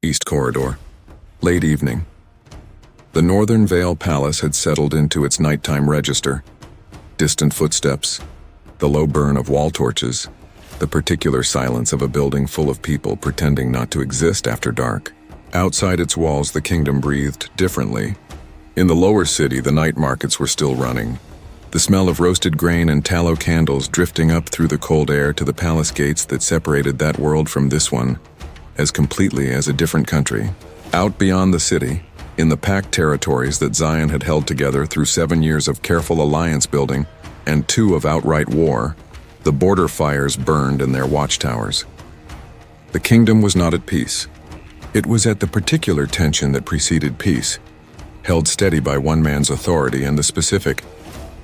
East Corridor. Late evening. The Northern Vale Palace had settled into its nighttime register. Distant footsteps, the low burn of wall torches, the particular silence of a building full of people pretending not to exist after dark. Outside its walls, the kingdom breathed differently. In the lower city, the night markets were still running. The smell of roasted grain and tallow candles drifting up through the cold air to the palace gates that separated that world from this one, as completely as a different country. Out beyond the city, in the packed territories that Zion had held together through 7 years of careful alliance building and 2 of outright war, the border fires burned in their watchtowers. The kingdom was not at peace. It was at the particular tension that preceded peace, held steady by one man's authority and the specific,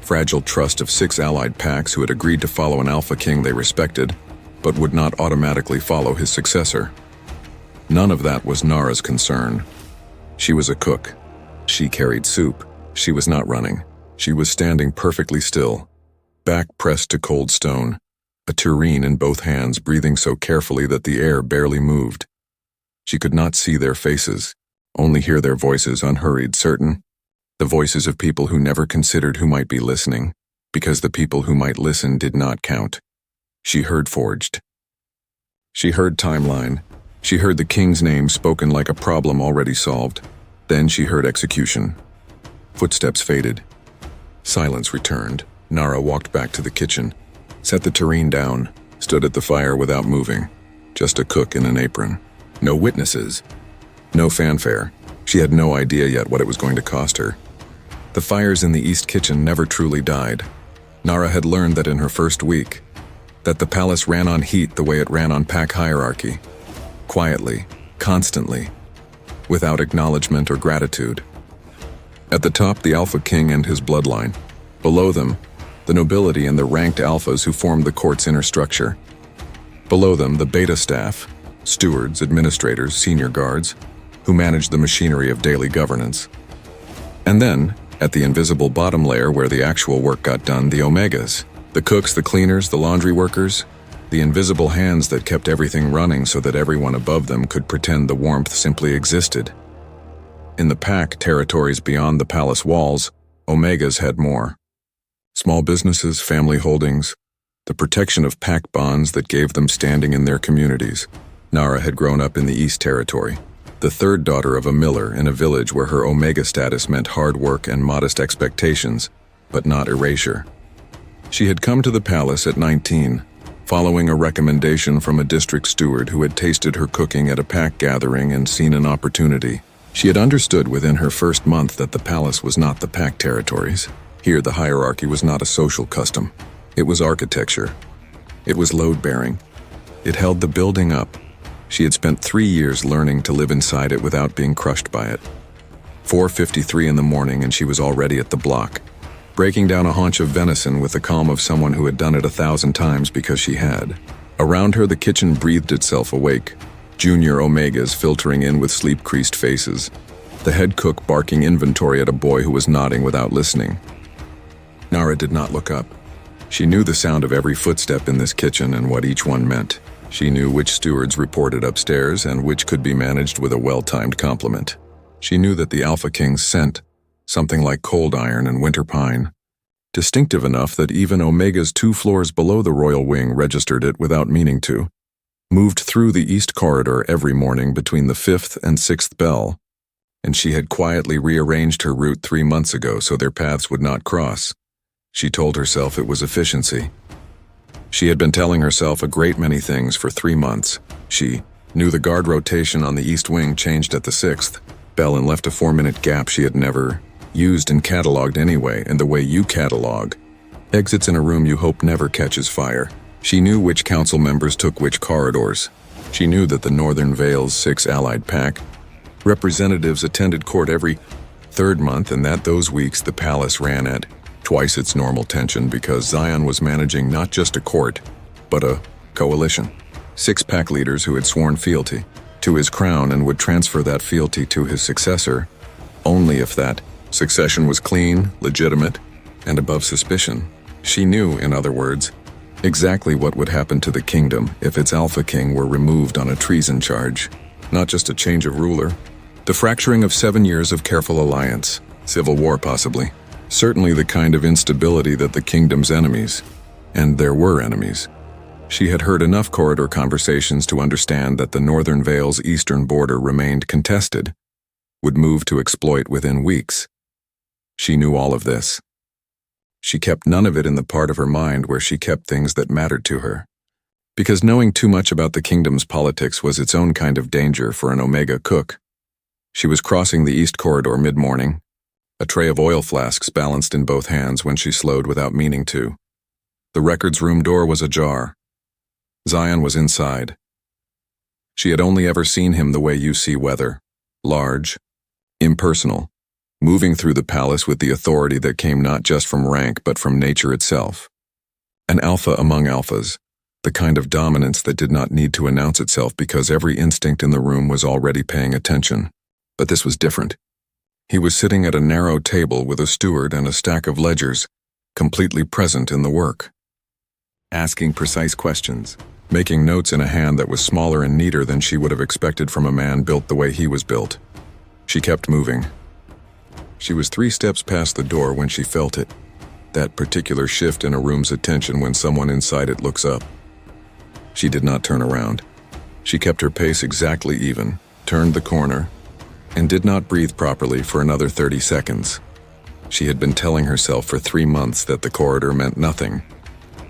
fragile trust of 6 allied packs who had agreed to follow an alpha king they respected, but would not automatically follow his successor. None of that was Nara's concern. She was a cook. She carried soup. She was not running. She was standing perfectly still, back pressed to cold stone, a tureen in both hands, breathing so carefully that the air barely moved. She could not see their faces, only hear their voices, unhurried, certain, the voices of people who never considered who might be listening, because the people who might listen did not count. She heard forged. She heard timeline. She heard the king's name spoken like a problem already solved. Then she heard execution. Footsteps faded. Silence returned. Nara walked back to the kitchen, set the tureen down, stood at the fire without moving. Just a cook in an apron. No witnesses. No fanfare. She had no idea yet what it was going to cost her. The fires in the East Kitchen never truly died. Nara had learned that in her first week, that the palace ran on heat the way it ran on pack hierarchy. Quietly, constantly, without acknowledgement or gratitude. At the top, the Alpha King and his bloodline. Below them, the nobility and the ranked alphas who formed the court's inner structure. Below them, the beta staff, stewards, administrators, senior guards, who managed the machinery of daily governance. And then, at the invisible bottom layer where the actual work got done, the Omegas, the cooks, the cleaners, the laundry workers, the invisible hands that kept everything running so that everyone above them could pretend the warmth simply existed. In the pack territories beyond the palace walls, Omegas had more. Small businesses, family holdings, the protection of pack bonds that gave them standing in their communities. Nara had grown up in the East Territory, the third daughter of a miller in a village where her Omega status meant hard work and modest expectations, but not erasure. She had come to the palace at 19, following a recommendation from a district steward who had tasted her cooking at a pack gathering and seen an opportunity. She had understood within her first month that the palace was not the pack territories. Here, the hierarchy was not a social custom. It was architecture. It was load-bearing. It held the building up. She had spent 3 years learning to live inside it without being crushed by it. 4:53 in the morning and she was already at the block, breaking down a haunch of venison with the calm of someone who had done it 1,000 times because she had. Around her, the kitchen breathed itself awake, junior Omegas filtering in with sleep-creased faces, the head cook barking inventory at a boy who was nodding without listening. Nara did not look up. She knew the sound of every footstep in this kitchen and what each one meant. She knew which stewards reported upstairs and which could be managed with a well-timed compliment. She knew that the Alpha King's scent, something like cold iron and winter pine, distinctive enough that even Omega's 2 floors below the royal wing registered it without meaning to, moved through the East Corridor every morning between the 5th and 6th bell, and she had quietly rearranged her route 3 months ago so their paths would not cross. She told herself it was efficiency. She had been telling herself a great many things for 3 months. She knew the guard rotation on the East Wing changed at the 6th bell and left a 4-minute gap she had never used and cataloged anyway, and the way you catalog exits in a room you hope never catches fire. She knew which council members took which corridors. She knew that the Northern Vale's 6 allied pack representatives attended court every 3rd month and that those weeks the palace ran at twice its normal tension because Zion was managing not just a court, but a coalition. 6 pack leaders who had sworn fealty to his crown and would transfer that fealty to his successor only if that succession was clean, legitimate, and above suspicion. She knew, in other words, exactly what would happen to the kingdom if its Alpha King were removed on a treason charge. not just a change of ruler. The fracturing of 7 years of careful alliance, civil war possibly. Certainly the kind of instability that the kingdom's enemies, and there were enemies. She had heard enough corridor conversations to understand that the Northern Vale's eastern border remained contested, would move to exploit within weeks. She knew all of this. She kept none of it in the part of her mind where she kept things that mattered to her. Because knowing too much about the kingdom's politics was its own kind of danger for an Omega cook. She was crossing the east corridor mid-morning, a tray of oil flasks balanced in both hands when she slowed without meaning to. The records room door was ajar. Zion was inside. She had only ever seen him the way you see weather, large, impersonal, moving through the palace with the authority that came not just from rank but from nature itself. An alpha among alphas, the kind of dominance that did not need to announce itself because every instinct in the room was already paying attention. But this was different. He was sitting at a narrow table with a steward and a stack of ledgers, completely present in the work. Asking precise questions, making notes in a hand that was smaller and neater than she would have expected from a man built the way he was built. She kept moving. She was 3 steps past the door when she felt it, that particular shift in a room's attention when someone inside it looks up. She did not turn around. She kept her pace exactly even, turned the corner, and did not breathe properly for another 30 seconds. She had been telling herself for 3 months that the corridor meant nothing.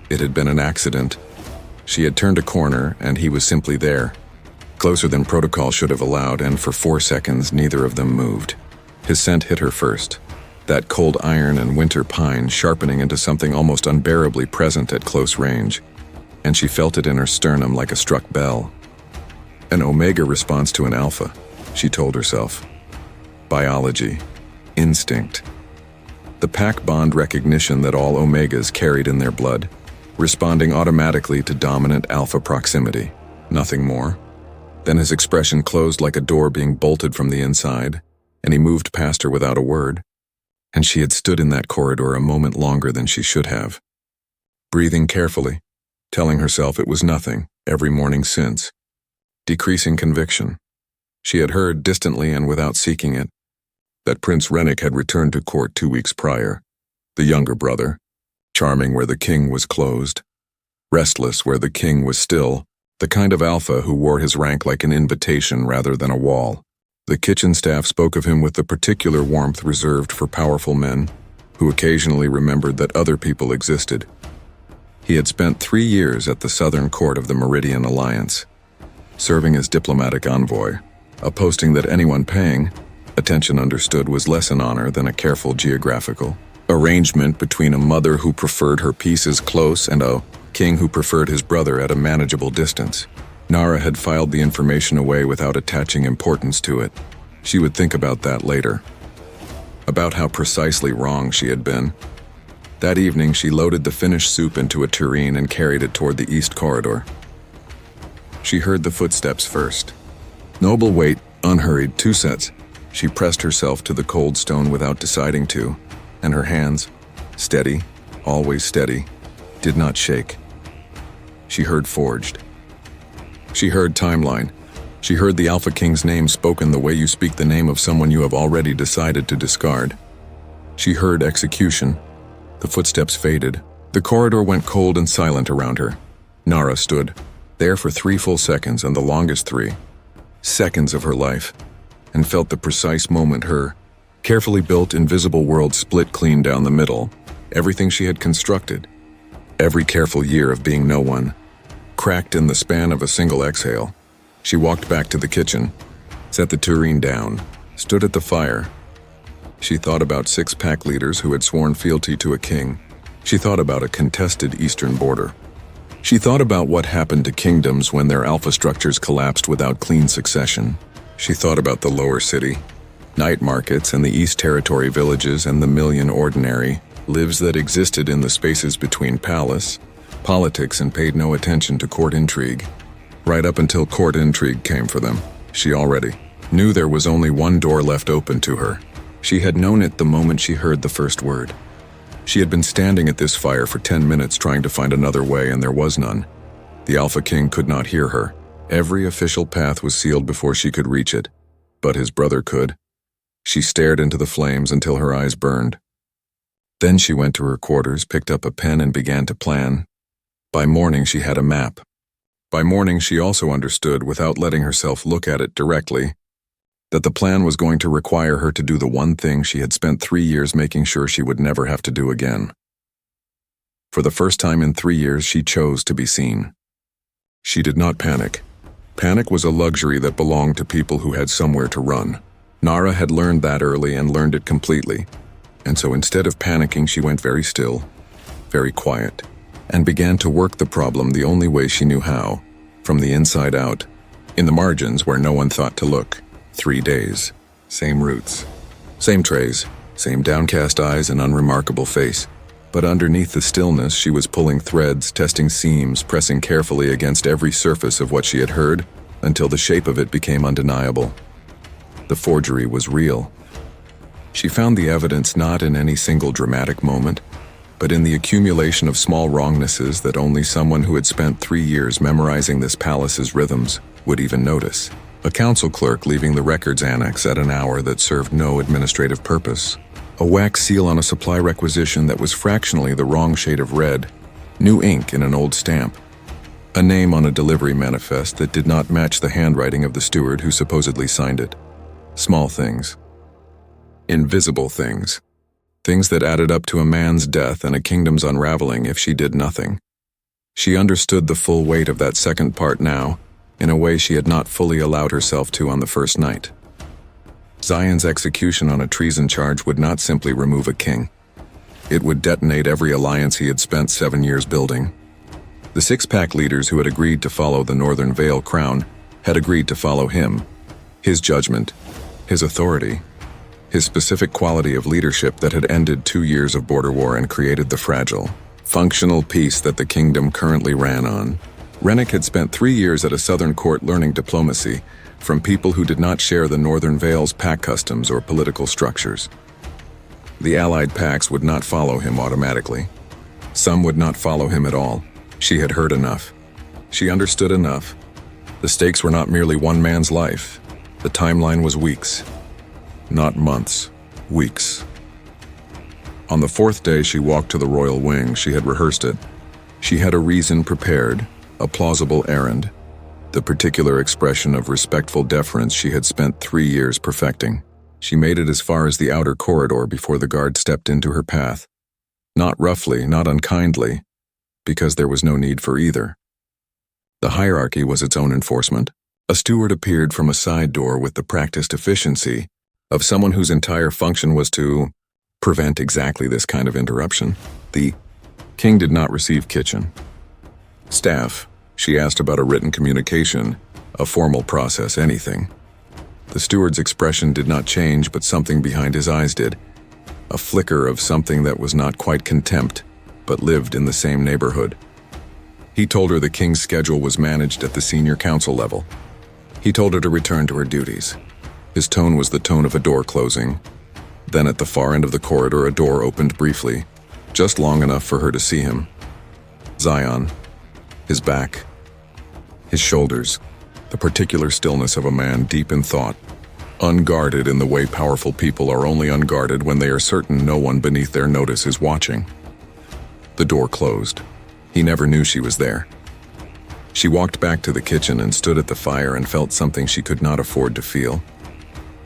It had been an accident. She had turned a corner, and he was simply there, closer than protocol should have allowed, and for 4 seconds neither of them moved. His scent hit her first, that cold iron and winter pine sharpening into something almost unbearably present at close range, and she felt it in her sternum like a struck bell. An Omega response to an Alpha, she told herself. Biology, instinct. The pack bond recognition that all Omegas carried in their blood, responding automatically to dominant Alpha proximity, nothing more. Then his expression closed like a door being bolted from the inside, and he moved past her without a word, and she had stood in that corridor a moment longer than she should have. Breathing carefully, telling herself it was nothing every morning since. Decreasing conviction. She had heard distantly and without seeking it, that Prince Rennick had returned to court 2 weeks prior, the younger brother, charming where the king was closed, restless where the king was still, the kind of alpha who wore his rank like an invitation rather than a wall. The kitchen staff spoke of him with the particular warmth reserved for powerful men, who occasionally remembered that other people existed. He had spent 3 years at the southern court of the Meridian Alliance, serving as diplomatic envoy, a posting that anyone paying attention understood was less an honor than a careful geographical arrangement between a mother who preferred her pieces close and a king who preferred his brother at a manageable distance. Nara had filed the information away without attaching importance to it. She would think about that later. About how precisely wrong she had been. That evening she loaded the finished soup into a tureen and carried it toward the east corridor. She heard the footsteps first. Noble weight, unhurried, 2 sets. She pressed herself to the cold stone without deciding to, and her hands, steady, always steady, did not shake. She heard forged. She heard timeline. She heard the Alpha King's name spoken the way you speak the name of someone you have already decided to discard. She heard execution. The footsteps faded. The corridor went cold and silent around her. Nara stood there for 3 full seconds, and the longest 3 seconds of her life, and felt the precise moment her carefully built invisible world split clean down the middle. Everything she had constructed, every careful year of being no one, cracked in the span of a single exhale. She walked back to the kitchen, set the tureen down, stood at the fire. She thought about 6 pack leaders who had sworn fealty to a king. She thought about a contested eastern border. She thought about what happened to kingdoms when their alpha structures collapsed without clean succession. She thought about the lower city, night markets and the East Territory villages and the million ordinary lives that existed in the spaces between palace, politics, and paid no attention to court intrigue. Right up until court intrigue came for them, she already knew there was only one door left open to her. She had known it the moment she heard the first word. She had been standing at this fire for 10 minutes trying to find another way, and there was none. The Alpha King could not hear her. Every official path was sealed before she could reach it, but his brother could. She stared into the flames until her eyes burned. Then she went to her quarters, picked up a pen, and began to plan. By morning she had a map. By morning she also understood, without letting herself look at it directly, that the plan was going to require her to do the one thing she had spent 3 years making sure she would never have to do again. For the first time in 3 years, she chose to be seen. She did not panic. Panic was a luxury that belonged to people who had somewhere to run. Nara had learned that early and learned it completely, and so instead of panicking, she went very still, very quiet, and began to work the problem the only way she knew how, from the inside out, in the margins where no one thought to look. 3 days, same routes, same trays, same downcast eyes and unremarkable face. But underneath the stillness, she was pulling threads, testing seams, pressing carefully against every surface of what she had heard, until the shape of it became undeniable. The forgery was real. She found the evidence not in any single dramatic moment, but in the accumulation of small wrongnesses that only someone who had spent 3 years memorizing this palace's rhythms would even notice. A council clerk leaving the records annex at an hour that served no administrative purpose. A wax seal on a supply requisition that was fractionally the wrong shade of red. New ink in an old stamp. A name on a delivery manifest that did not match the handwriting of the steward who supposedly signed it. Small things. Invisible things. Things that added up to a man's death and a kingdom's unraveling if she did nothing. She understood the full weight of that second part now, in a way she had not fully allowed herself to on the first night. Zion's execution on a treason charge would not simply remove a king. It would detonate every alliance he had spent 7 years building. The six-pack leaders who had agreed to follow the Northern Vale crown had agreed to follow him, his judgment, his authority, his specific quality of leadership that had ended 2 years of border war and created the fragile, functional peace that the kingdom currently ran on. Rennick had spent 3 years at a southern court learning diplomacy from people who did not share the Northern Vale's pack customs or political structures. The allied packs would not follow him automatically. Some would not follow him at all. She had heard enough. She understood enough. The stakes were not merely one man's life. The timeline was weeks. Not months. Weeks. On the 4th day she walked to the royal wing. She had rehearsed it. She had a reason prepared, a plausible errand, the particular expression of respectful deference she had spent 3 years perfecting. She made it as far as the outer corridor before the guard stepped into her path. Not roughly, not unkindly, because there was no need for either. The hierarchy was its own enforcement. A steward appeared from a side door with the practiced efficiency of someone whose entire function was to prevent exactly this kind of interruption. The king did not receive kitchen. Staff. She asked about a written communication, a formal process, anything. The steward's expression did not change, but something behind his eyes did. A flicker of something that was not quite contempt, but lived in the same neighborhood. He told her the king's schedule was managed at the senior council level. He told her to return to her duties. His tone was the tone of a door closing. Then at the far end of the corridor, a door opened briefly, just long enough for her to see him. Zion. His back, his shoulders, the particular stillness of a man deep in thought, unguarded in the way powerful people are only unguarded when they are certain no one beneath their notice is watching. The door closed. He never knew she was there. She walked back to the kitchen and stood at the fire and felt something she could not afford to feel.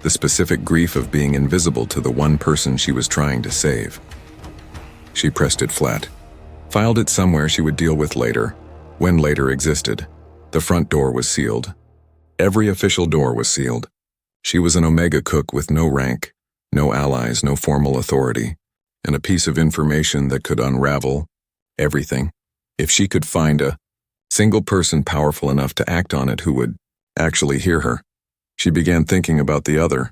The specific grief of being invisible to the one person she was trying to save. She pressed it flat, filed it somewhere she would deal with later. When later existed. The front door was sealed. Every official door was sealed. She was an Omega cook with no rank, no allies, no formal authority, and a piece of information that could unravel everything. If she could find a single person powerful enough to act on it who would actually hear her. She began thinking about the other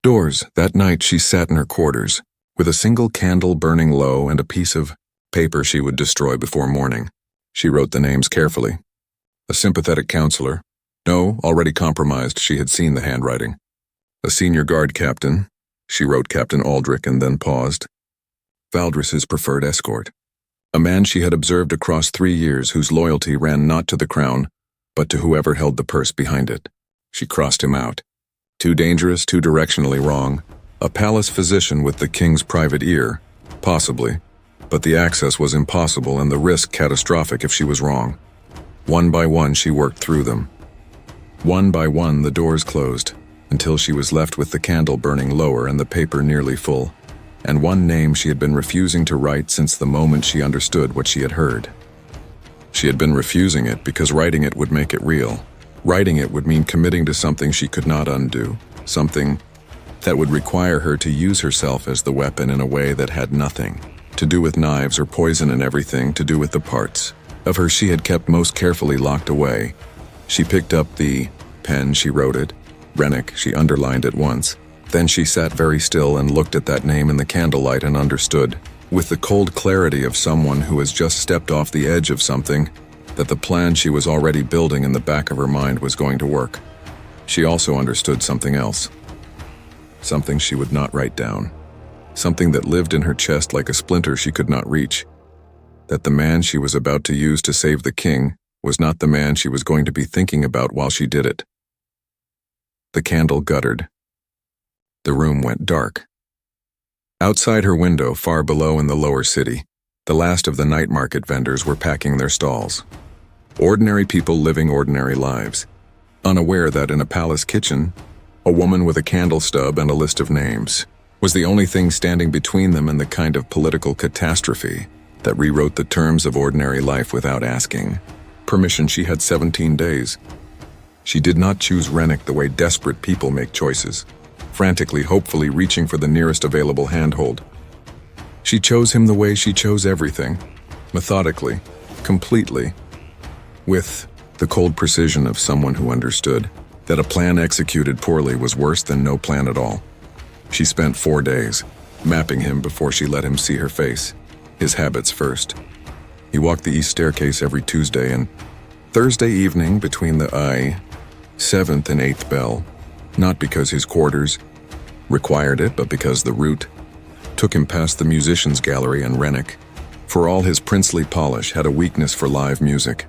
doors. That night she sat in her quarters, with a single candle burning low and a piece of paper she would destroy before morning. She wrote the names carefully. A sympathetic counselor. No, already compromised, she had seen the handwriting. A senior guard captain. She wrote Captain Aldrich and then paused. Valdris's preferred escort. A man she had observed across 3 years whose loyalty ran not to the crown, but to whoever held the purse behind it. She crossed him out. Too dangerous, too directionally wrong. A palace physician with the king's private ear, possibly, but the access was impossible and the risk catastrophic if she was wrong. One by one she worked through them. One by one the doors closed, until she was left with the candle burning lower and the paper nearly full, and one name she had been refusing to write since the moment she understood what she had heard. She had been refusing it because writing it would make it real. Writing it would mean committing to something she could not undo, something that would require her to use herself as the weapon in a way that had nothing to do with knives or poison and everything to do with the parts of her she had kept most carefully locked away. She picked up the pen, she wrote it. Rennick, she underlined it once. Then she sat very still and looked at that name in the candlelight and understood, with the cold clarity of someone who has just stepped off the edge of something, that the plan she was already building in the back of her mind was going to work. She also understood something else. Something she would not write down. Something that lived in her chest like a splinter she could not reach. That the man she was about to use to save the king was not the man she was going to be thinking about while she did it. The candle guttered. The room went dark. Outside her window, far below in the lower city, the last of the night market vendors were packing their stalls. Ordinary people living ordinary lives, unaware that in a palace kitchen, a woman with a candle stub and a list of names was the only thing standing between them and the kind of political catastrophe that rewrote the terms of ordinary life without asking permission. She had 17 days. She did not choose Rennick the way desperate people make choices, frantically, hopefully reaching for the nearest available handhold. She chose him the way she chose everything, methodically, completely, with the cold precision of someone who understood that a plan executed poorly was worse than no plan at all. She spent 4 days mapping him before she let him see her face, his habits first. He walked the east staircase every Tuesday and Thursday evening between the 7th and 8th bell, not because his quarters required it, but because the route took him past the musicians' gallery, and Rennick, for all his princely polish, had a weakness for live music.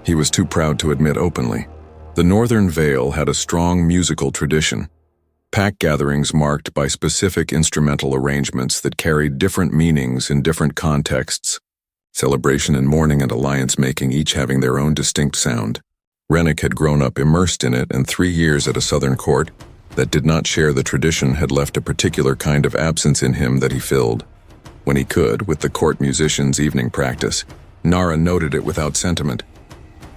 He was too proud to admit openly. The Northern Vale had a strong musical tradition, pack gatherings marked by specific instrumental arrangements that carried different meanings in different contexts, celebration and mourning and alliance-making each having their own distinct sound. Rennick had grown up immersed in it, and 3 years at a southern court that did not share the tradition had left a particular kind of absence in him that he filled, when he could, with the court musicians' evening practice. Nara noted it without sentiment.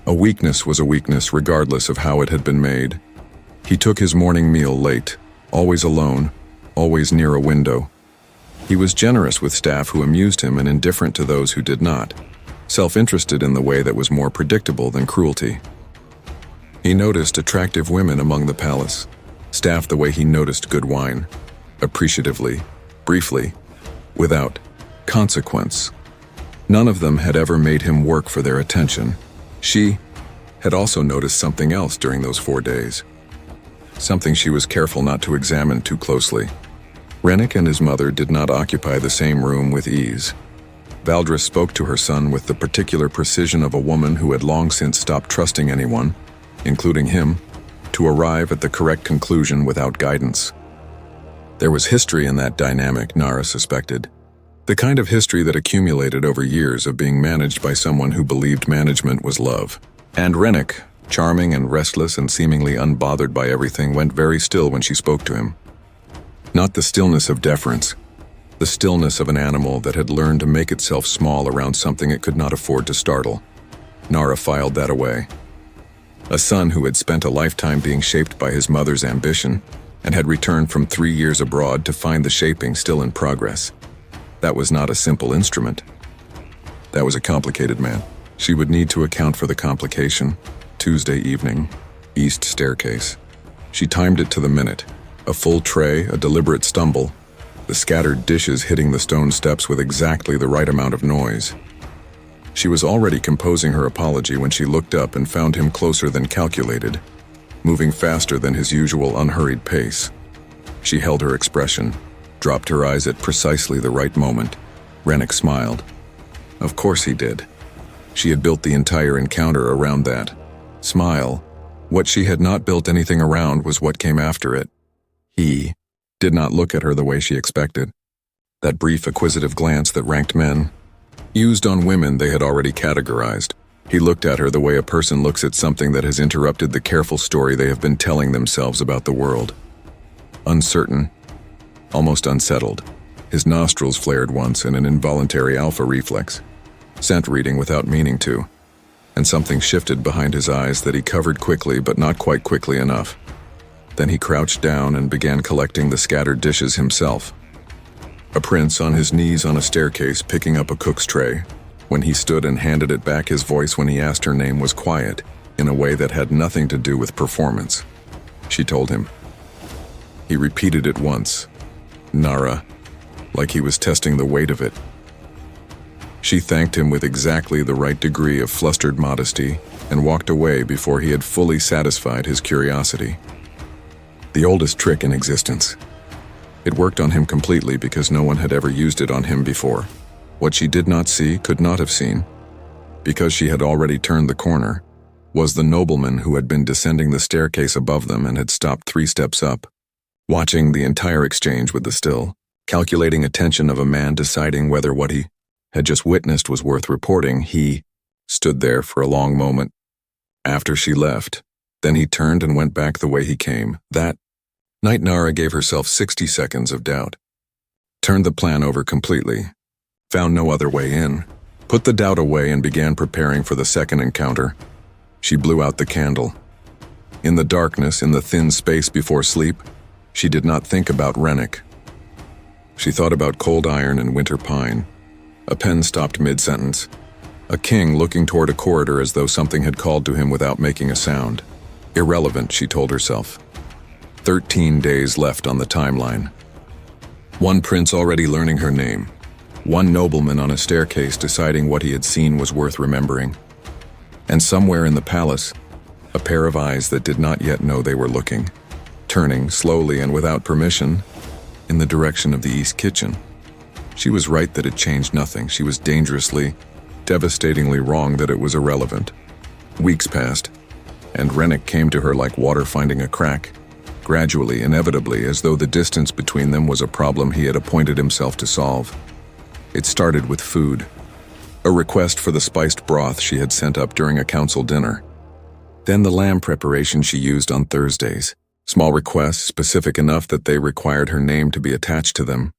A weakness was a weakness regardless of how it had been made. He took his morning meal late, always alone, always near a window. He was generous with staff who amused him and indifferent to those who did not, self-interested in the way that was more predictable than cruelty. He noticed attractive women among the palace, staff the way he noticed good wine, appreciatively, briefly, without consequence. None of them had ever made him work for their attention. She had also noticed something else during those 4 days, something she was careful not to examine too closely. Rennick and his mother did not occupy the same room with ease. Valdris spoke to her son with the particular precision of a woman who had long since stopped trusting anyone, including him, to arrive at the correct conclusion without guidance. There was history in that dynamic, Nara suspected. The kind of history that accumulated over years of being managed by someone who believed management was love. And Rennick, charming and restless and seemingly unbothered by everything, went very still when she spoke to him. Not the stillness of deference, the stillness of an animal that had learned to make itself small around something it could not afford to startle. Nara filed that away. A son who had spent a lifetime being shaped by his mother's ambition and had returned from 3 years abroad to find the shaping still in progress. That was not a simple instrument. That was a complicated man. She would need to account for the complication. Tuesday evening, east staircase. She timed it to the minute. A full tray, a deliberate stumble, the scattered dishes hitting the stone steps with exactly the right amount of noise. She was already composing her apology when she looked up and found him closer than calculated, moving faster than his usual unhurried pace. She held her expression, dropped her eyes at precisely the right moment. Rennick smiled. Of course he did. She had built the entire encounter around that. Smile. What she had not built anything around was what came after it. He did not look at her the way she expected. That brief acquisitive glance that ranked men used on women they had already categorized. He looked at her the way a person looks at something that has interrupted the careful story they have been telling themselves about the world. Uncertain, almost unsettled. His nostrils flared once in an involuntary alpha reflex, scent reading without meaning to, and something shifted behind his eyes that he covered quickly but not quite quickly enough. Then he crouched down and began collecting the scattered dishes himself. A prince on his knees on a staircase picking up a cook's tray. When he stood and handed it back, his voice when he asked her name was quiet, in a way that had nothing to do with performance. She told him. He repeated it once. Nara, like he was testing the weight of it. She thanked him with exactly the right degree of flustered modesty and walked away before he had fully satisfied his curiosity. The oldest trick in existence. It worked on him completely because no one had ever used it on him before. What she did not see, could not have seen, because she had already turned the corner, was the nobleman who had been descending the staircase above them and had stopped 3 steps up, watching the entire exchange with the still, calculating attention of a man deciding whether what he had just witnessed was worth reporting. He stood there for a long moment after she left. Then he turned and went back the way he came. That night Nara gave herself 60 seconds of doubt. Turned the plan over completely. Found no other way in. Put the doubt away and began preparing for the second encounter. She blew out the candle. In the darkness, in the thin space before sleep, she did not think about Rennick. She thought about cold iron and winter pine. A pen stopped mid-sentence. A king looking toward a corridor as though something had called to him without making a sound. Irrelevant, she told herself. 13 days left on the timeline. One prince already learning her name. One nobleman on a staircase deciding what he had seen was worth remembering. And somewhere in the palace, a pair of eyes that did not yet know they were looking, turning slowly and without permission in the direction of the East Kitchen. She was right that it changed nothing. She was dangerously, devastatingly wrong that it was irrelevant. Weeks passed, and Rennick came to her like water finding a crack, gradually, inevitably, as though the distance between them was a problem he had appointed himself to solve. It started with food, a request for the spiced broth she had sent up during a council dinner. Then the lamb preparation she used on Thursdays, small requests specific enough that they required her name to be attached to them,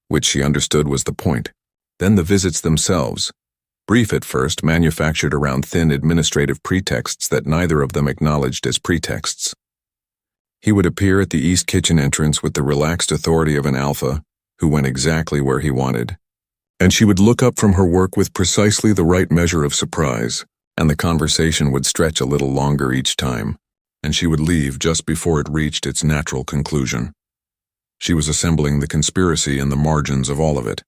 which she understood was the point. Then the visits themselves, brief at first, manufactured around thin administrative pretexts that neither of them acknowledged as pretexts. He would appear at the East Kitchen entrance with the relaxed authority of an alpha who went exactly where he wanted. And she would look up from her work with precisely the right measure of surprise, and the conversation would stretch a little longer each time, and she would leave just before it reached its natural conclusion. She was assembling the conspiracy in the margins of all of it.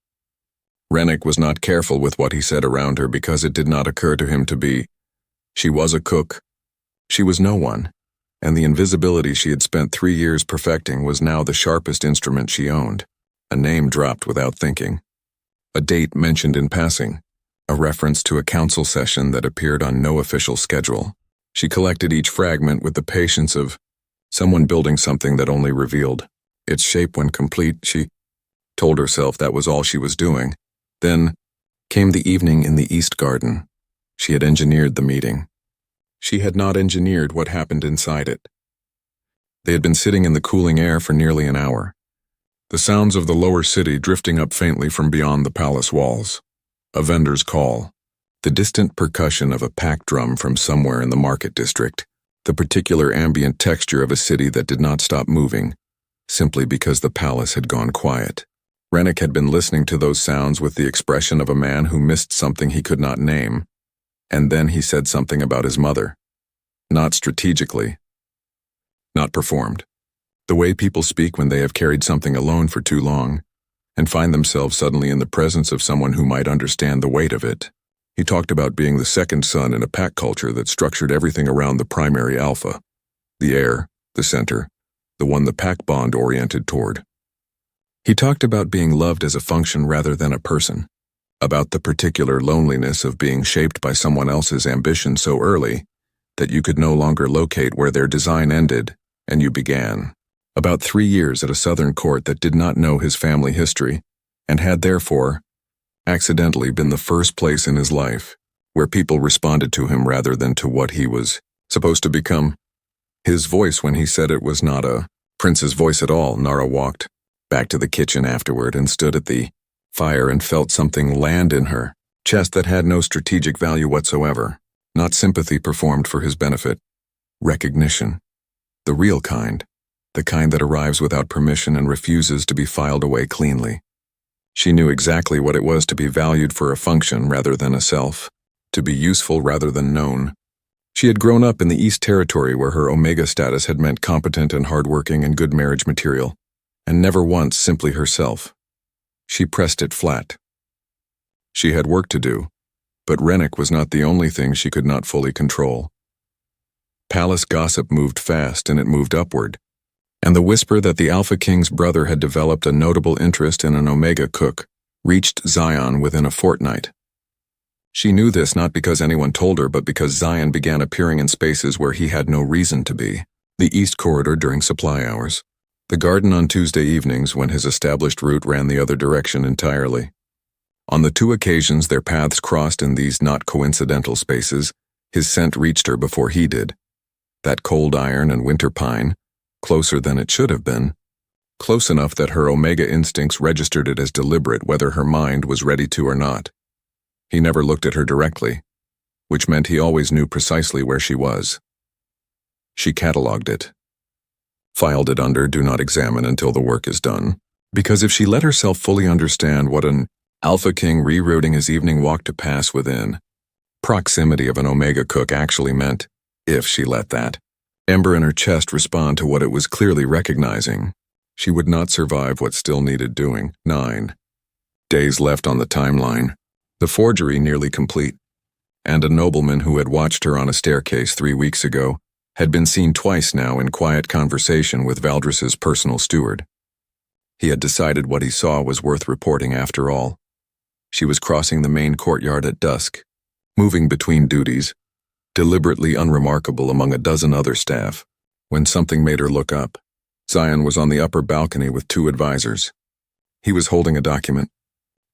Rennick was not careful with what he said around her because it did not occur to him to be. She was a cook. She was no one, and the invisibility she had spent 3 years perfecting was now the sharpest instrument she owned. A name dropped without thinking. A date mentioned in passing, a reference to a council session that appeared on no official schedule. She collected each fragment with the patience of someone building something that only revealed its shape when complete. She told herself that was all she was doing. Then came the evening in the East Garden. She had engineered the meeting. She had not engineered what happened inside it. They had been sitting in the cooling air for nearly an hour. The sounds of the lower city drifting up faintly from beyond the palace walls. A vendor's call. The distant percussion of a pack drum from somewhere in the market district. The particular ambient texture of a city that did not stop moving, simply because the palace had gone quiet. Rennick had been listening to those sounds with the expression of a man who missed something he could not name. And then he said something about his mother. Not strategically. Not performed. The way people speak when they have carried something alone for too long, and find themselves suddenly in the presence of someone who might understand the weight of it. He talked about being the second son in a pack culture that structured everything around the primary alpha, the heir, the center, the one the pack bond oriented toward. He talked about being loved as a function rather than a person, about the particular loneliness of being shaped by someone else's ambition so early, that you could no longer locate where their design ended and you began. About 3 years at a southern court that did not know his family history, and had therefore accidentally been the first place in his life where people responded to him rather than to what he was supposed to become. His voice when he said it was not a prince's voice at all. Nara walked back to the kitchen afterward and stood at the fire and felt something land in her chest that had no strategic value whatsoever. Not sympathy performed for his benefit. Recognition. The real kind. The kind that arrives without permission and refuses to be filed away cleanly. She knew exactly what it was to be valued for a function rather than a self, to be useful rather than known. She had grown up in the East Territory where her Omega status had meant competent and hardworking and good marriage material, and never once simply herself. She pressed it flat. She had work to do, but Rennick was not the only thing she could not fully control. Palace gossip moved fast and it moved upward, and the whisper that the Alpha King's brother had developed a notable interest in an Omega cook reached Zion within a fortnight. She knew this not because anyone told her, but because Zion began appearing in spaces where he had no reason to be. The East Corridor during supply hours. The garden on Tuesday evenings when his established route ran the other direction entirely. On the 2 occasions their paths crossed in these not coincidental spaces, his scent reached her before he did. That cold iron and winter pine, closer than it should have been, close enough that her Omega instincts registered it as deliberate whether her mind was ready to or not. He never looked at her directly, which meant he always knew precisely where she was. She catalogued it. Filed it under do not examine until the work is done, because if she let herself fully understand what an Alpha King rerouting his evening walk to pass within proximity of an Omega cook actually meant, if she let that ember in her chest respond to what it was clearly recognizing, she would not survive what still needed doing. 9 days left on the timeline. The forgery nearly complete, and a nobleman who had watched her on a staircase 3 weeks ago had been seen twice now in quiet conversation with Valdris's personal steward. He had decided what he saw was worth reporting after all. She was crossing the main courtyard at dusk, moving between duties, deliberately unremarkable among a dozen other staff, when something made her look up. Zion was on the upper balcony with 2 advisors. He was holding a document.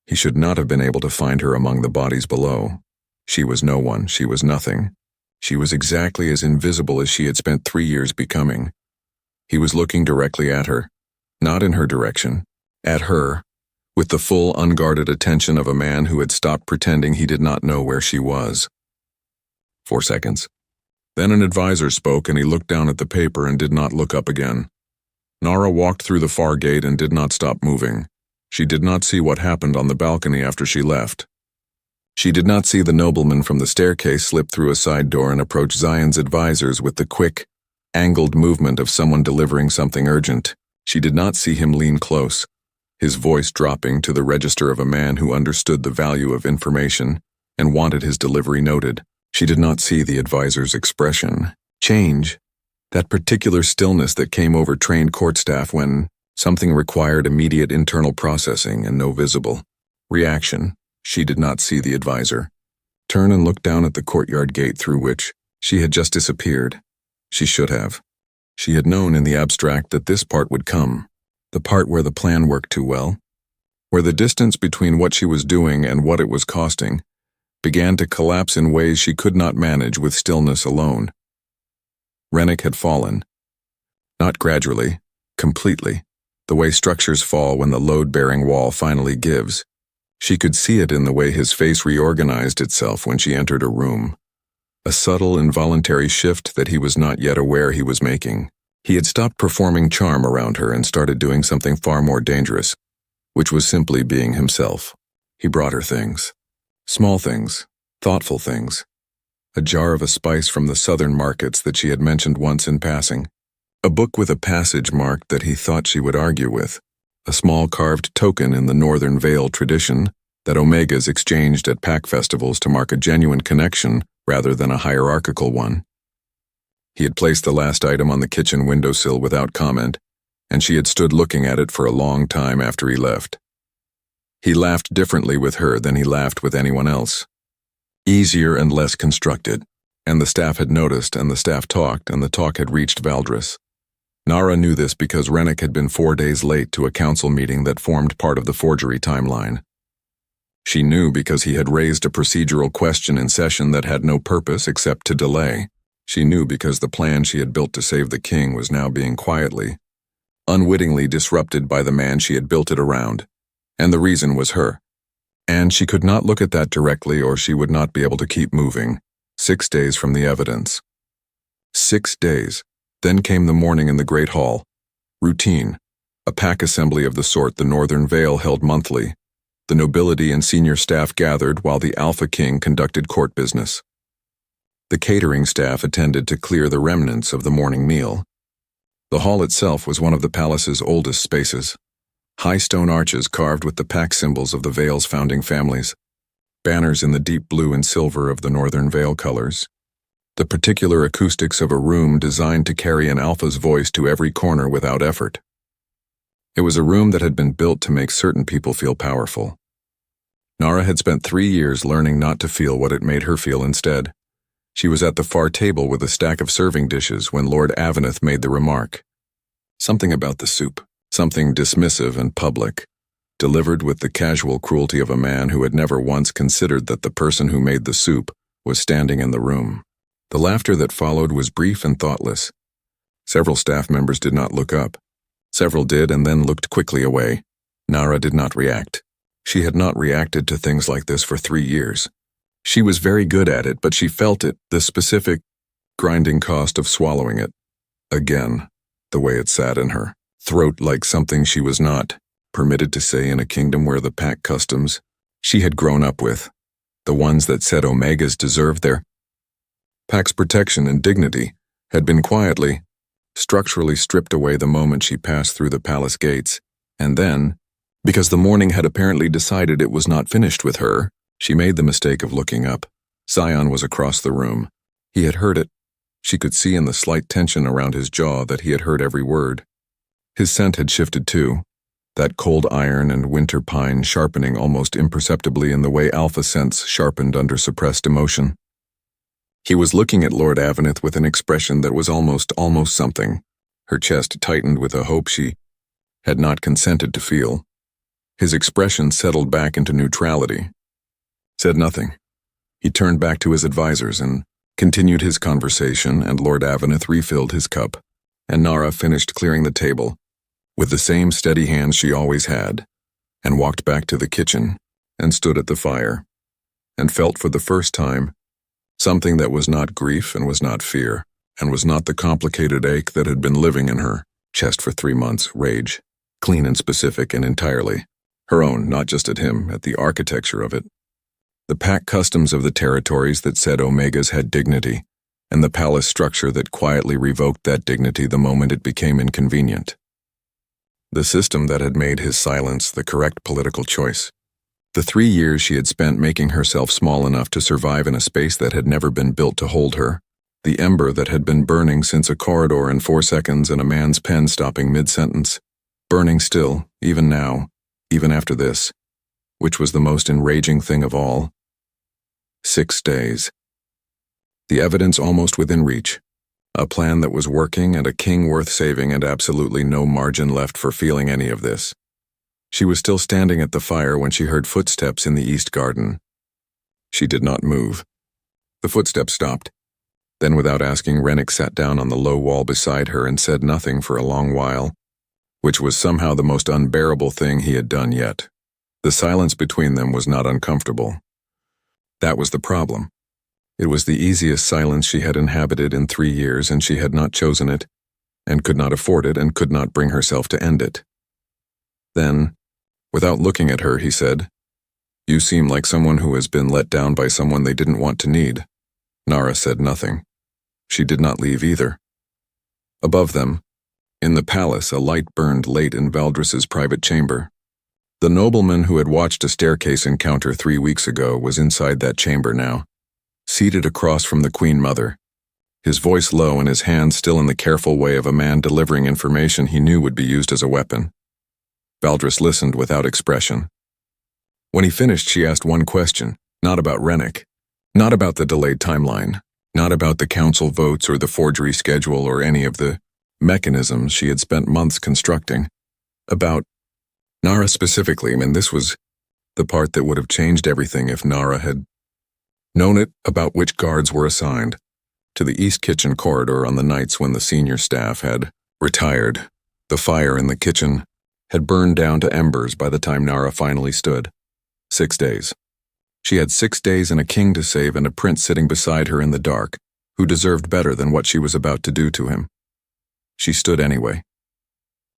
He should not have been able to find her among the bodies below. She was no one, she was nothing. She was exactly as invisible as she had spent 3 years becoming. He was looking directly at her, not in her direction, at her, with the full, unguarded attention of a man who had stopped pretending he did not know where she was. 4 seconds. Then an advisor spoke and he looked down at the paper and did not look up again. Nara walked through the far gate and did not stop moving. She did not see what happened on the balcony after she left. She did not see the nobleman from the staircase slip through a side door and approach Zion's advisors with the quick, angled movement of someone delivering something urgent. She did not see him lean close, his voice dropping to the register of a man who understood the value of information and wanted his delivery noted. She did not see the advisor's expression change, that particular stillness that came over trained court staff when something required immediate internal processing and no visible reaction. She did not see the advisor turn and look down at the courtyard gate through which she had just disappeared. She should have. She had known in the abstract that this part would come, the part where the plan worked too well, where the distance between what she was doing and what it was costing began to collapse in ways she could not manage with stillness alone. Rennick had fallen. Not gradually, completely, the way structures fall when the load-bearing wall finally gives. She could see it in the way his face reorganized itself when she entered a room. A subtle, involuntary shift that he was not yet aware he was making. He had stopped performing charm around her and started doing something far more dangerous, which was simply being himself. He brought her things. Small things, thoughtful things. A jar of a spice from the southern markets that she had mentioned once in passing. A book with a passage marked that he thought she would argue with. A small carved token in the Northern Vale tradition that Omegas exchanged at pack festivals to mark a genuine connection rather than a hierarchical one. He had placed the last item on the kitchen windowsill without comment, and she had stood looking at it for a long time after he left. He laughed differently with her than he laughed with anyone else. Easier and less constructed, And the staff had noticed, and the staff talked, and the talk had reached Valdris. Nara knew this because Rennick had been 4 days late to a council meeting that formed part of the forgery timeline. She knew because he had raised a procedural question in session that had no purpose except to delay. She knew because the plan she had built to save the king was now being quietly, unwittingly disrupted by the man she had built it around. And the reason was her. And she could not look at that directly or she would not be able to keep moving. 6 days from the evidence. 6 days. Then came the morning in the Great Hall. Routine. A pack assembly of the sort the Northern Vale held monthly. The nobility and senior staff gathered while the Alpha King conducted court business. The catering staff attended to clear the remnants of the morning meal. The hall itself was one of the palace's oldest spaces. High stone arches carved with the pack symbols of the Vale's founding families. Banners in the deep blue and silver of the Northern Vale colors. The particular acoustics of a room designed to carry an Alpha's voice to every corner without effort. It was a room that had been built to make certain people feel powerful. Nara had spent 3 years learning not to feel what it made her feel instead. She was at the far table with a stack of serving dishes when Lord Aveneth made the remark. Something about the soup, something dismissive and public, delivered with the casual cruelty of a man who had never once considered that the person who made the soup was standing in the room. The laughter that followed was brief and thoughtless. Several staff members did not look up. Several did and then looked quickly away. Nara did not react. She had not reacted to things like this for 3 years. She was very good at it, but she felt it, the specific, grinding cost of swallowing it. Again, the way it sat in her throat like something she was not permitted to say in a kingdom where the pack customs she had grown up with, the ones that said Omegas deserved their pack's protection and dignity, had been quietly, structurally stripped away the moment she passed through the palace gates, and then, because the morning had apparently decided it was not finished with her, she made the mistake of looking up. Zion was across the room. He had heard it. She could see in the slight tension around his jaw that he had heard every word. His scent had shifted too, that cold iron and winter pine sharpening almost imperceptibly in the way alpha scents sharpened under suppressed emotion. He was looking at Lord Aveneth with an expression that was almost something. Her chest tightened with a hope she had not consented to feel. His expression settled back into neutrality. Said nothing. He turned back to his advisors and continued his conversation, and Lord Aveneth refilled his cup, and Nara finished clearing the table, with the same steady hands she always had, and walked back to the kitchen, and stood at the fire, and felt for the first time something that was not grief and was not fear, and was not the complicated ache that had been living in her chest for 3 months, rage, clean and specific and entirely her own, not just at him, at the architecture of it. The pack customs of the territories that said Omegas had dignity, and the palace structure that quietly revoked that dignity the moment it became inconvenient. The system that had made his silence the correct political choice. The 3 years she had spent making herself small enough to survive in a space that had never been built to hold her. The ember that had been burning since a corridor in 4 seconds and a man's pen stopping mid-sentence. Burning still, even now, even after this, which was the most enraging thing of all. 6 days. The evidence almost within reach. A plan that was working and a king worth saving and absolutely no margin left for feeling any of this. She was still standing at the fire when she heard footsteps in the east garden. She did not move. The footsteps stopped. Then without asking, Rennick sat down on the low wall beside her and said nothing for a long while, which was somehow the most unbearable thing he had done yet. The silence between them was not uncomfortable. That was the problem. It was the easiest silence she had inhabited in 3 years, and she had not chosen it, and could not afford it, and could not bring herself to end it. Then, without looking at her, he said, "You seem like someone who has been let down by someone they didn't want to need." Nara said nothing. She did not leave either. Above them, in the palace, a light burned late in Valdris's private chamber. The nobleman who had watched a staircase encounter 3 weeks ago was inside that chamber now, seated across from the Queen Mother, his voice low and his hands still in the careful way of a man delivering information he knew would be used as a weapon. Valdris listened without expression. When he finished, she asked one question, not about Rennick, not about the delayed timeline, Not about the council votes or the forgery schedule or any of the mechanisms she had spent months constructing. About Nara specifically, and this was the part that would have changed everything if Nara had known it, about which guards were assigned to the East Kitchen corridor on the nights when the senior staff had retired. The fire in the kitchen had burned down to embers by the time Nara finally stood. 6 days. She had 6 days and a king to save and a prince sitting beside her in the dark, who deserved better than what she was about to do to him. She stood anyway.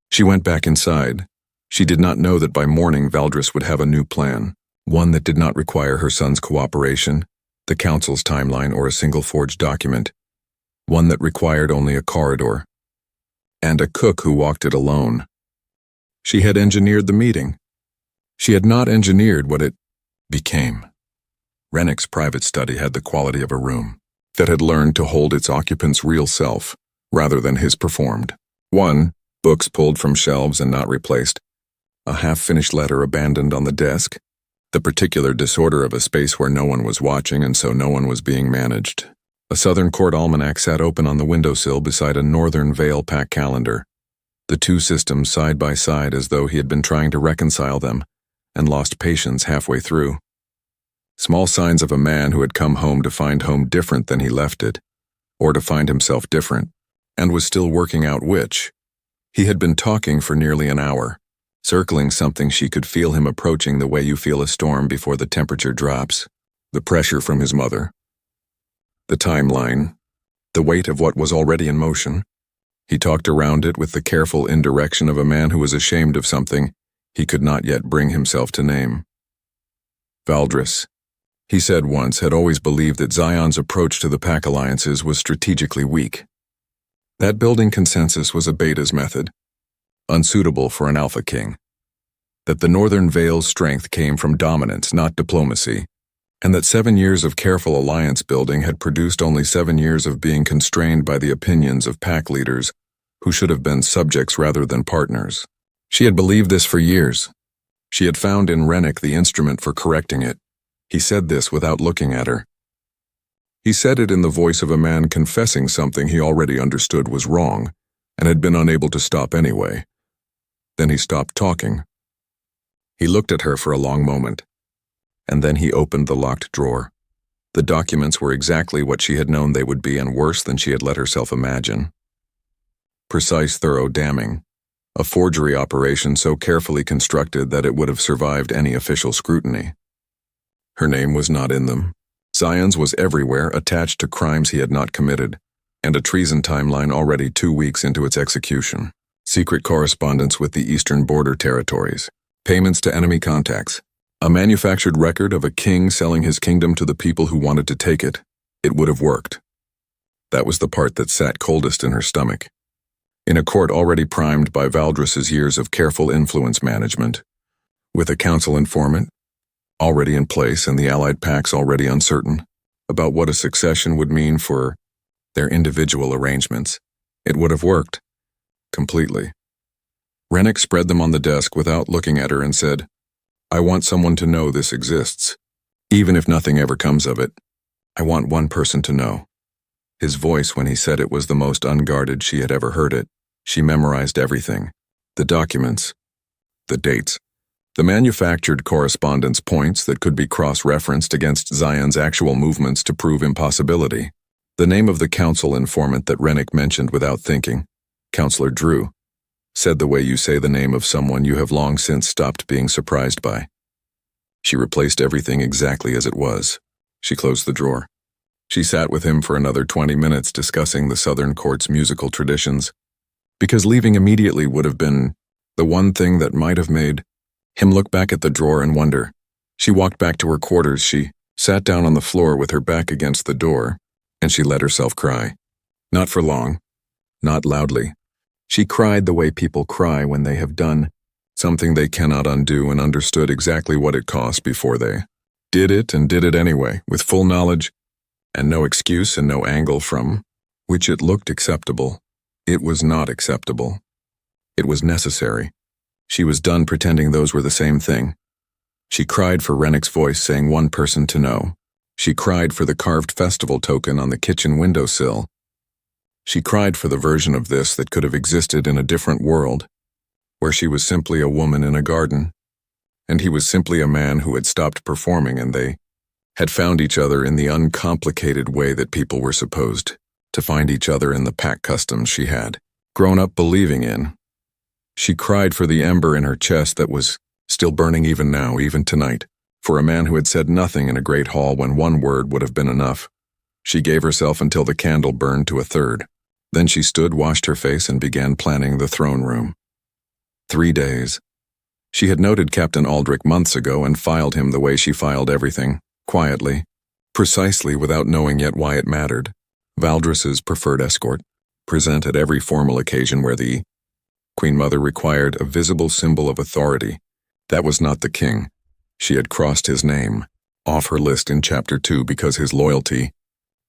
She went back inside. She did not know that by morning Valdris would have a new plan, one that did not require her son's cooperation, the council's timeline, or a single forged document, one that required only a corridor, and a cook who walked it alone. She had engineered the meeting. She had not engineered what it became. Rennick's private study had the quality of a room that had learned to hold its occupant's real self, rather than his performed. Books pulled from shelves and not replaced, a half-finished letter abandoned on the desk, the particular disorder of a space where no one was watching and so no one was being managed. A Southern Court almanac sat open on the windowsill beside a Northern Vale pack calendar, the two systems side by side as though he had been trying to reconcile them and lost patience halfway through. Small signs of a man who had come home to find home different than he left it, or to find himself different, and was still working out which. He had been talking for nearly an hour, circling something she could feel him approaching the way you feel a storm before the temperature drops. The pressure from his mother. The timeline. The weight of what was already in motion. He talked around it with the careful indirection of a man who was ashamed of something he could not yet bring himself to name. Valdris, he said once, had always believed that Zion's approach to the pack alliances was strategically weak. That building consensus was a beta's method, unsuitable for an alpha king. That the Northern Vale's strength came from dominance, not diplomacy, and that 7 years of careful alliance building had produced only 7 years of being constrained by the opinions of pack leaders who should have been subjects rather than partners. She had believed this for years. She had found in Rennick the instrument for correcting it. He said this without looking at her. He said it in the voice of a man confessing something he already understood was wrong and had been unable to stop anyway. Then he stopped talking. He looked at her for a long moment, and then he opened the locked drawer. The documents were exactly what she had known they would be, and worse than she had let herself imagine. Precise, thorough damning. A forgery operation so carefully constructed that it would have survived any official scrutiny. Her name was not in them. Zion's was everywhere, attached to crimes he had not committed, and a treason timeline already 2 weeks into its execution. Secret correspondence with the eastern border territories. Payments to enemy contacts. A manufactured record of a king selling his kingdom to the people who wanted to take it. It would have worked. That was the part that sat coldest in her stomach. In a court already primed by Valdris's years of careful influence management, with a council informant already in place and the allied packs already uncertain about what a succession would mean for their individual arrangements, it would have worked. Completely. Rennick spread them on the desk without looking at her and said, "I want someone to know this exists. Even if nothing ever comes of it, I want one person to know." His voice when he said it was the most unguarded she had ever heard it. She memorized everything. The documents. The dates. The manufactured correspondence points that could be cross-referenced against Zion's actual movements to prove impossibility. The name of the council informant that Rennick mentioned without thinking, Counselor Drew, said the way you say the name of someone you have long since stopped being surprised by. She replaced everything exactly as it was. She closed the drawer. She sat with him for another 20 minutes discussing the Southern Court's musical traditions, because leaving immediately would have been the one thing that might have made him look back at the drawer and wonder. She walked back to her quarters. She sat down on the floor with her back against the door, and she let herself cry. Not for long. Not loudly. She cried the way people cry when they have done something they cannot undo and understood exactly what it cost before they did it and did it anyway, with full knowledge and no excuse and no angle from which it looked acceptable. It was not acceptable. It was necessary. She was done pretending those were the same thing. She cried for Rennick's voice saying one person to know. She cried for the carved festival token on the kitchen windowsill. She cried for the version of this that could have existed in a different world, where she was simply a woman in a garden, and he was simply a man who had stopped performing, and they had found each other in the uncomplicated way that people were supposed to find each other in the pack customs she had grown up believing in. She cried for the ember in her chest that was still burning even now, even tonight, for a man who had said nothing in a great hall when one word would have been enough. She gave herself until the candle burned to a third. Then she stood, washed her face, and began planning the throne room. 3 days. She had noted Captain Aldrich months ago and filed him the way she filed everything, quietly, precisely without knowing yet why it mattered. Valdres's preferred escort, present at every formal occasion where the Queen Mother required a visible symbol of authority. That was not the king. She had crossed his name off her list in Chapter 2 because his loyalty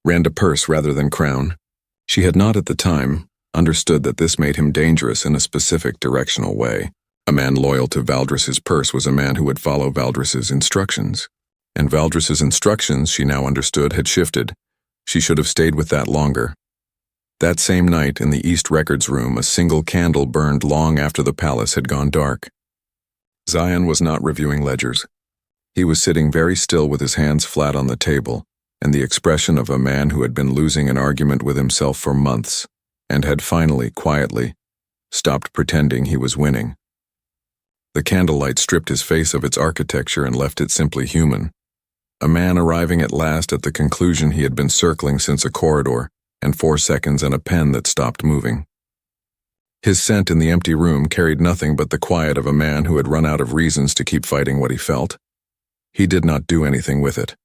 ran to purse rather than crown. She had not at the time understood that this made him dangerous in a specific directional way. A man loyal to Valdres's purse was a man who would follow Valdres's instructions. And Valdres's instructions, she now understood, had shifted. She should have stayed with that longer. That same night in the East Records room, a single candle burned long after the palace had gone dark. Zion was not reviewing ledgers. He was sitting very still with his hands flat on the table, and the expression of a man who had been losing an argument with himself for months, and had finally, quietly, stopped pretending he was winning. The candlelight stripped his face of its architecture and left it simply human. A man arriving at last at the conclusion he had been circling since a corridor, and 4 seconds and a pen that stopped moving. His scent in the empty room carried nothing but the quiet of a man who had run out of reasons to keep fighting what he felt. He did not do anything with it.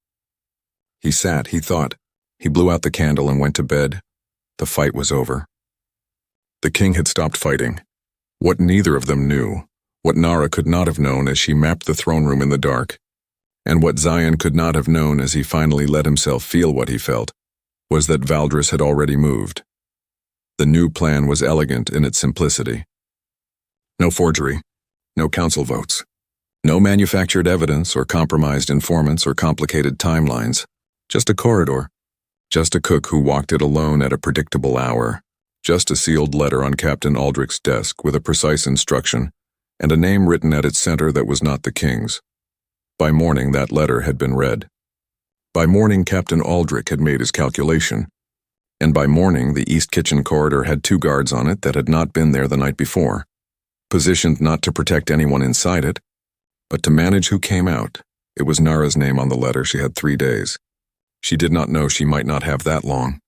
He sat, he thought. He blew out the candle and went to bed. The fight was over. The king had stopped fighting. What neither of them knew, what Nara could not have known as she mapped the throne room in the dark, and what Zion could not have known as he finally let himself feel what he felt, was that Valdres had already moved. The new plan was elegant in its simplicity. No forgery, no council votes, no manufactured evidence or compromised informants or complicated timelines, just a corridor, just a cook who walked it alone at a predictable hour, just a sealed letter on Captain Aldrich's desk with a precise instruction, and a name written at its center that was not the king's. By morning, that letter had been read. By morning, Captain Aldrich had made his calculation, and by morning, the East Kitchen corridor had 2 guards on it that had not been there the night before, positioned not to protect anyone inside it, but to manage who came out. It was Nara's name on the letter. She had 3 days. She did not know she might not have that long.